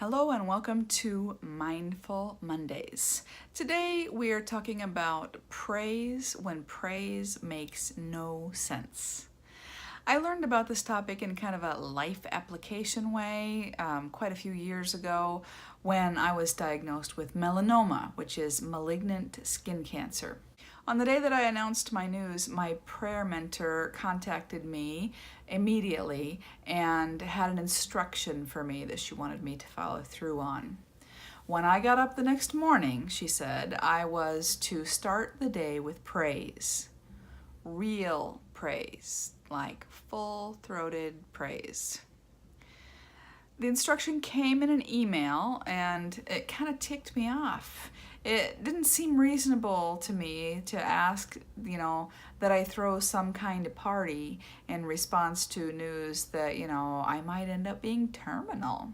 Hello and welcome to Mindful Mondays. Today we are talking about praise when praise makes no sense. I learned about this topic in kind of a life application way quite a few years ago when I was diagnosed with melanoma, which is malignant skin cancer. On the day that I announced my news, my prayer mentor contacted me immediately and had an instruction for me that she wanted me to follow through on. When I got up the next morning, she said, I was to start the day with praise. Real praise, like full-throated praise. The instruction came in an email and it kind of ticked me off. It didn't seem reasonable to me to ask, that I throw some kind of party in response to news that, I might end up being terminal.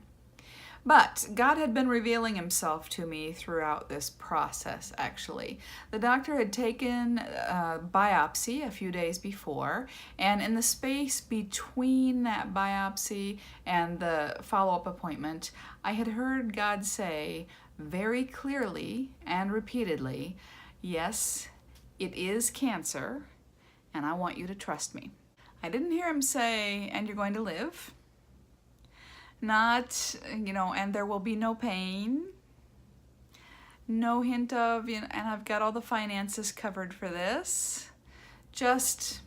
But God had been revealing himself to me throughout this process, actually. The doctor had taken a biopsy a few days before, and in the space between that biopsy and the follow-up appointment, I had heard God say very clearly and repeatedly, yes, it is cancer, and I want you to trust me. I didn't hear him say, and you're going to live. Not, and there will be no pain. No hint of, and I've got all the finances covered for this. Just,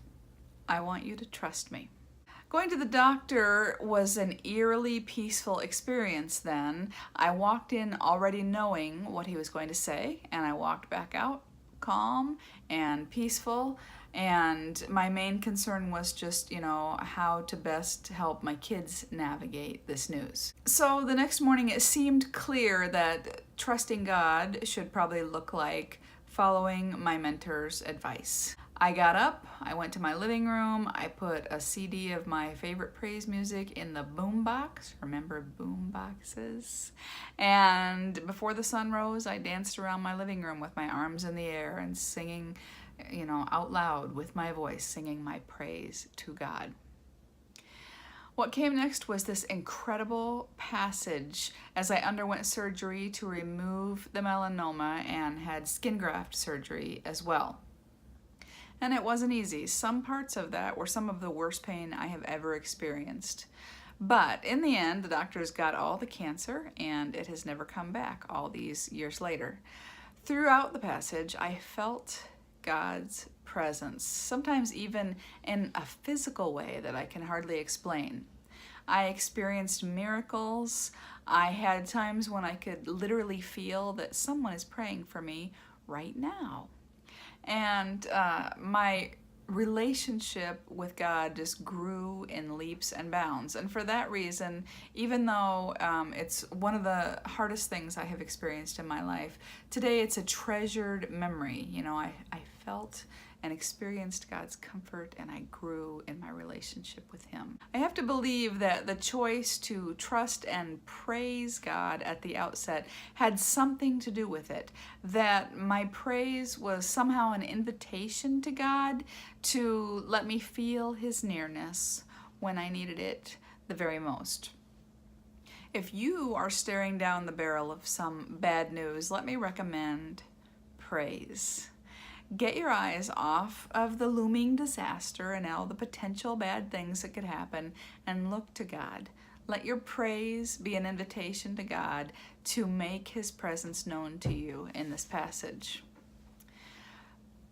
I want you to trust me. Going to the doctor was an eerily peaceful experience then. I walked in already knowing what he was going to say, and I walked back out calm and peaceful. And my main concern was just, how to best help my kids navigate this news. So the next morning it seemed clear that trusting God should probably look like following my mentor's advice. I got up, I went to my living room, I put a CD of my favorite praise music in the boombox. Remember boom boxes? And before the sun rose, I danced around my living room with my arms in the air and singing, out loud with my voice, singing my praise to God. What came next was this incredible passage as I underwent surgery to remove the melanoma and had skin graft surgery as well. And it wasn't easy. Some parts of that were some of the worst pain I have ever experienced. But in the end, the doctors got all the cancer and it has never come back all these years later. Throughout the passage, I felt God's presence, sometimes even in a physical way that I can hardly explain. I experienced miracles. I had times when I could literally feel that someone is praying for me right now. And my relationship with God just grew in leaps and bounds. And for that reason, even though it's one of the hardest things I have experienced in my life, today it's a treasured memory. I felt and experienced God's comfort, and I grew in my relationship with him. I have to believe that the choice to trust and praise God at the outset had something to do with it, that my praise was somehow an invitation to God to let me feel his nearness when I needed it the very most. If you are staring down the barrel of some bad news, let me recommend praise. Get your eyes off of the looming disaster and all the potential bad things that could happen and look to God. Let your praise be an invitation to God to make his presence known to you in this passage.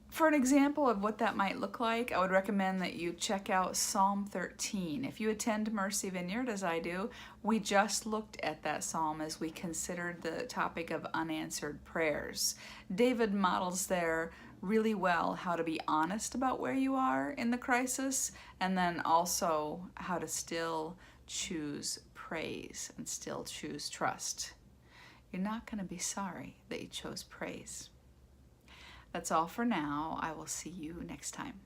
For an example of what that might look like, I would recommend that you check out Psalm 13. If you attend Mercy Vineyard, as I do, we just looked at that psalm as we considered the topic of unanswered prayers. David models there really well how to be honest about where you are in the crisis, and then also how to still choose praise and still choose trust. You're not going to be sorry that you chose praise. That's all for now. I will see you next time.